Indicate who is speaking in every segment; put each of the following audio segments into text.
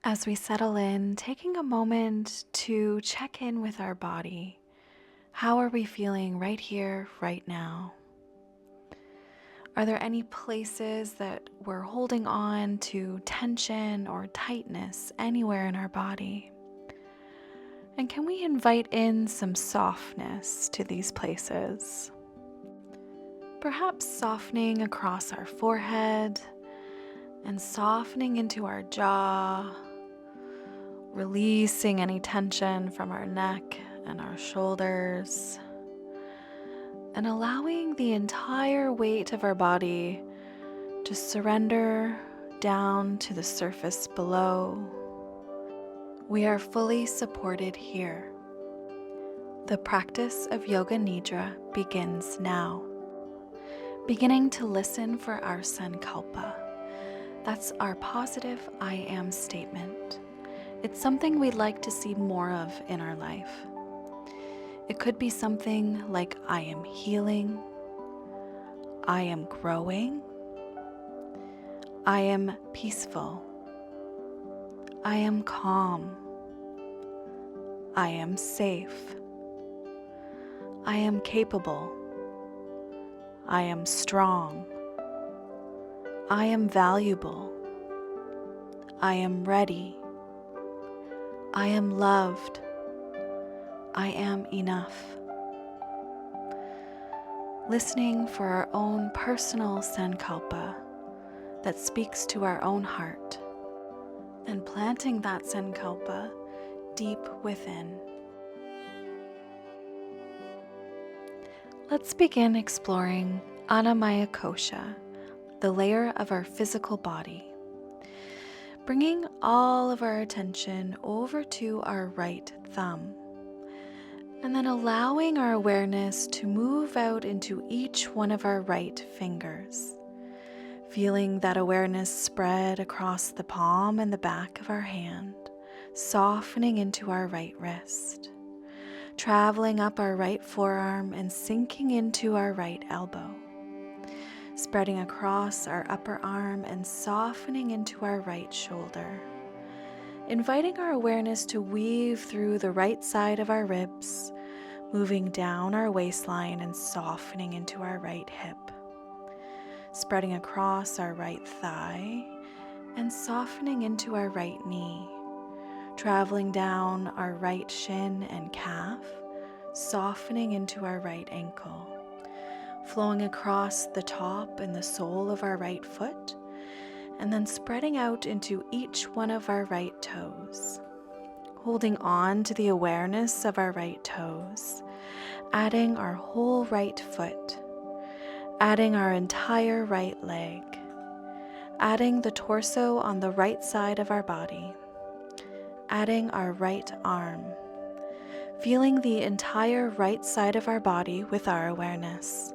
Speaker 1: As we settle in, taking a moment to check in with our body. How are we feeling right here, right now? Are there any places that we're holding on to tension or tightness anywhere in our body? And can we invite in some softness to these places? Perhaps softening across our forehead and softening into our jaw, releasing any tension from our neck and our shoulders, and allowing the entire weight of our body to surrender down to the surface below. We are fully supported here. The practice of Yoga Nidra begins now. Beginning to listen for our Sankalpa. That's our positive I am statement. It's something we'd like to see more of in our life. It could be something like I am healing, I am growing, I am peaceful, I am calm, I am safe, I am capable, I am strong, I am valuable, I am ready, I am loved, I am enough. Listening for our own personal Sankalpa that speaks to our own heart, and planting that Sankalpa deep within. Let's begin exploring Annamaya Kosha, the layer of our physical body, bringing all of our attention over to our right thumb, and then allowing our awareness to move out into each one of our right fingers, feeling that awareness spread across the palm and the back of our hand, softening into our right wrist, traveling up our right forearm and sinking into our right elbow, spreading across our upper arm and softening into our right shoulder, inviting our awareness to weave through the right side of our ribs, moving down our waistline and softening into our right hip, spreading across our right thigh and softening into our right knee, traveling down our right shin and calf, softening into our right ankle, flowing across the top and the sole of our right foot, and then spreading out into each one of our right toes, holding on to the awareness of our right toes, adding our whole right foot, adding our entire right leg, adding the torso on the right side of our body, adding our right arm, feeling the entire right side of our body with our awareness,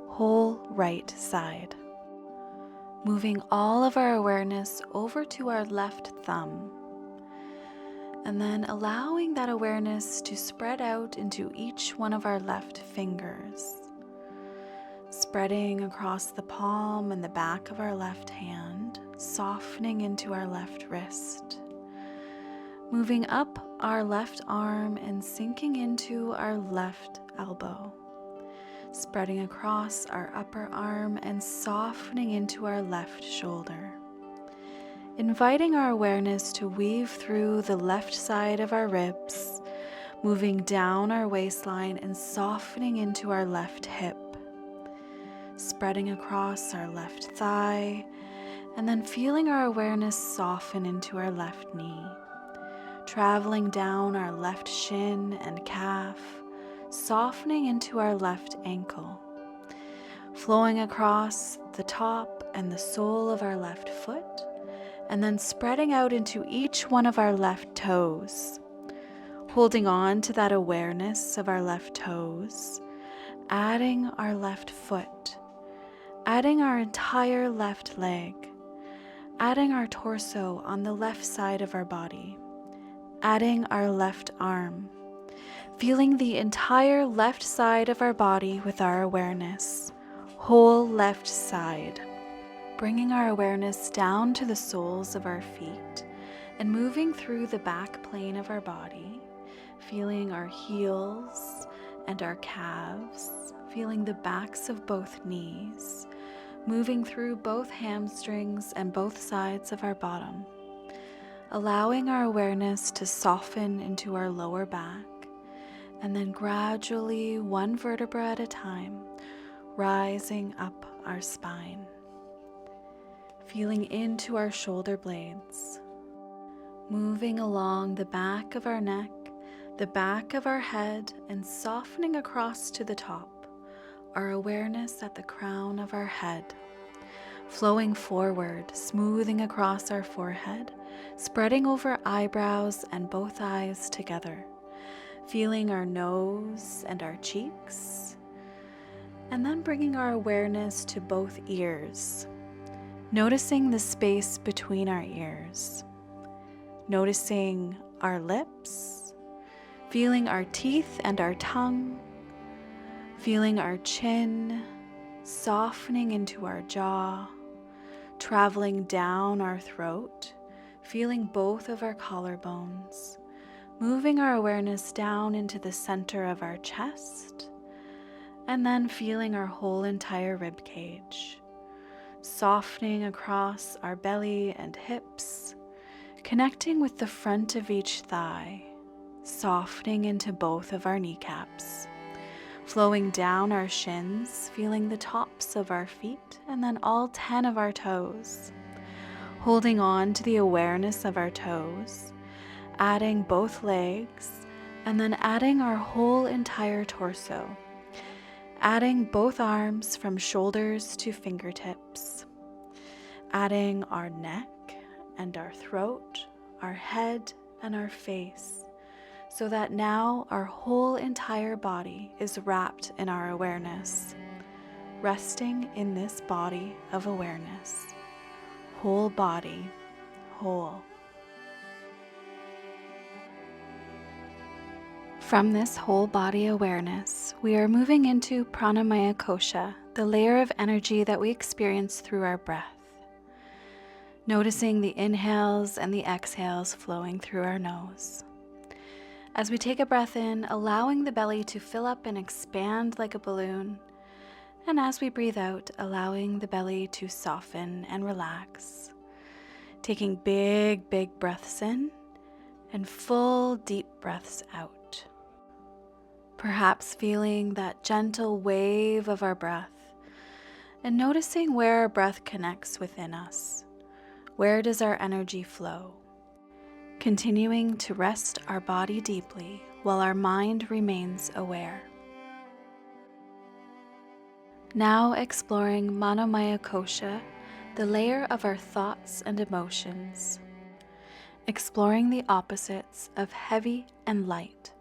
Speaker 1: whole right side. Moving all of our awareness over to our left thumb, and then allowing that awareness to spread out into each one of our left fingers, spreading across the palm and the back of our left hand, softening into our left wrist, moving up our left arm and sinking into our left elbow, spreading across our upper arm and softening into our left shoulder, inviting our awareness to weave through the left side of our ribs, moving down our waistline and softening into our left hip, spreading across our left thigh, and then feeling our awareness soften into our left knee, traveling down our left shin and calf, softening into our left ankle, flowing across the top and the sole of our left foot, and then spreading out into each one of our left toes, holding on to that awareness of our left toes, adding our left foot, adding our entire left leg, adding our torso on the left side of our body, adding our left arm, feeling the entire left side of our body with our awareness, whole left side, bringing our awareness down to the soles of our feet and moving through the back plane of our body, feeling our heels and our calves, feeling the backs of both knees, moving through both hamstrings and both sides of our bottom, allowing our awareness to soften into our lower back, and then gradually, one vertebra at a time, rising up our spine, feeling into our shoulder blades, moving along the back of our neck, the back of our head, and softening across to the top, our awareness at the crown of our head, flowing forward, smoothing across our forehead, spreading over eyebrows and both eyes together, feeling our nose and our cheeks, and then bringing our awareness to both ears, noticing the space between our ears, noticing our lips, feeling our teeth and our tongue, feeling our chin, softening into our jaw, traveling down our throat, feeling both of our collarbones, moving our awareness down into the center of our chest, and then feeling our whole entire rib cage, softening across our belly and hips, connecting with the front of each thigh, softening into both of our kneecaps, flowing down our shins, feeling the tops of our feet and then all 10 of our toes, holding on to the awareness of our toes, adding both legs, and then adding our whole entire torso, adding both arms from shoulders to fingertips, adding our neck and our throat, our head and our face, so that now our whole entire body is wrapped in our awareness, resting in this body of awareness. Whole body, whole. From this whole body awareness, we are moving into pranamaya kosha, the layer of energy that we experience through our breath. Noticing the inhales and the exhales flowing through our nose. As we take a breath in, allowing the belly to fill up and expand like a balloon, and as we breathe out, allowing the belly to soften and relax. Taking big, big breaths in and full, deep breaths out. Perhaps feeling that gentle wave of our breath and noticing where our breath connects within us. Where does our energy flow? Continuing to rest our body deeply while our mind remains aware. Now exploring manomaya kosha, the layer of our thoughts and emotions. Exploring the opposites of heavy and light.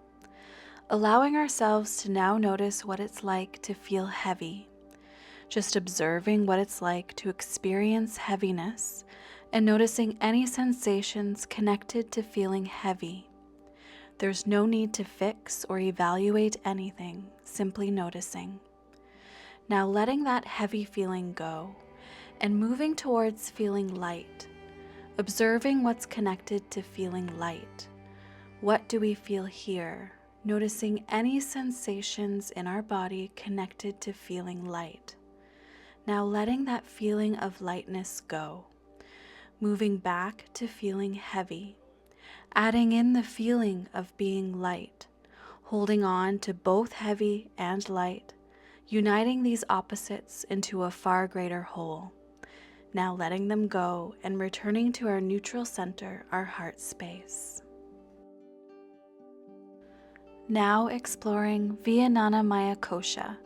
Speaker 1: Allowing ourselves to now notice what it's like to feel heavy. Just observing what it's like to experience heaviness and noticing any sensations connected to feeling heavy. There's no need to fix or evaluate anything, simply noticing. Now letting that heavy feeling go and moving towards feeling light, observing what's connected to feeling light. What do we feel here? Noticing any sensations in our body connected to feeling light. Now letting that feeling of lightness go, moving back to feeling heavy, adding in the feeling of being light, holding on to both heavy and light, uniting these opposites into a far greater whole. Now letting them go and returning to our neutral center, our heart space. Now exploring Vijnanamaya kosha,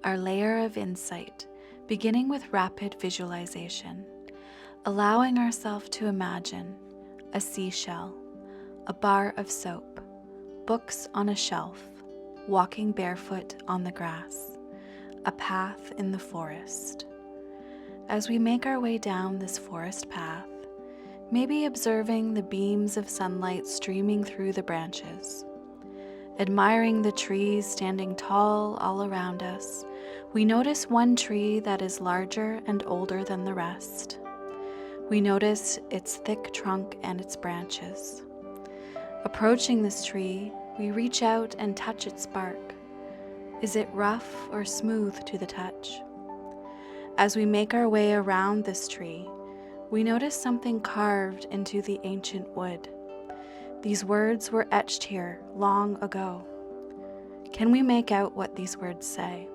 Speaker 1: our layer of insight, beginning with rapid visualization, allowing ourselves to imagine a seashell, a bar of soap, books on a shelf, walking barefoot on the grass, a path in the forest. As we make our way down this forest path, maybe observing the beams of sunlight streaming through the branches, admiring the trees standing tall all around us, we notice one tree that is larger and older than the rest. We notice its thick trunk and its branches. Approaching this tree, we reach out and touch its bark. Is it rough or smooth to the touch? As we make our way around this tree, we notice something carved into the ancient wood. These words were etched here long ago. Can we make out what these words say?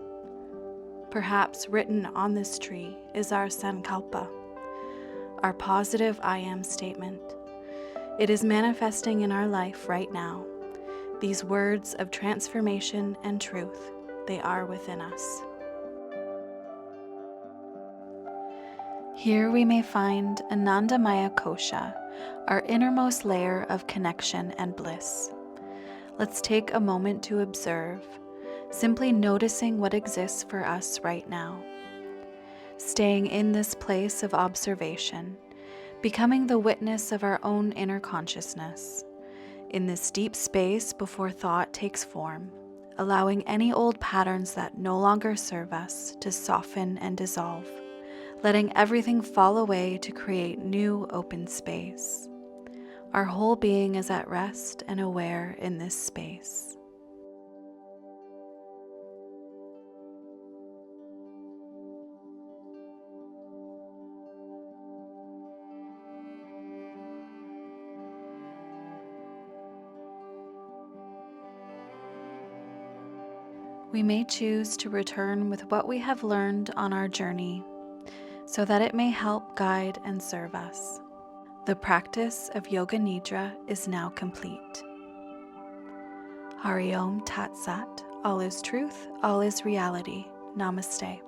Speaker 1: Perhaps written on this tree is our Sankalpa, our positive I am statement. It is manifesting in our life right now. These words of transformation and truth, they are within us. Here we may find Anandamaya Kosha, our innermost layer of connection and bliss. Let's take a moment to observe, simply noticing what exists for us right now. Staying in this place of observation, becoming the witness of our own inner consciousness, in this deep space before thought takes form, allowing any old patterns that no longer serve us to soften and dissolve, letting everything fall away to create new open space. Our whole being is at rest and aware in this space. We may choose to return with what we have learned on our journey, so that it may help guide and serve us. The practice of Yoga Nidra is now complete. Hari Om Tat Sat. All is truth, all is reality. Namaste.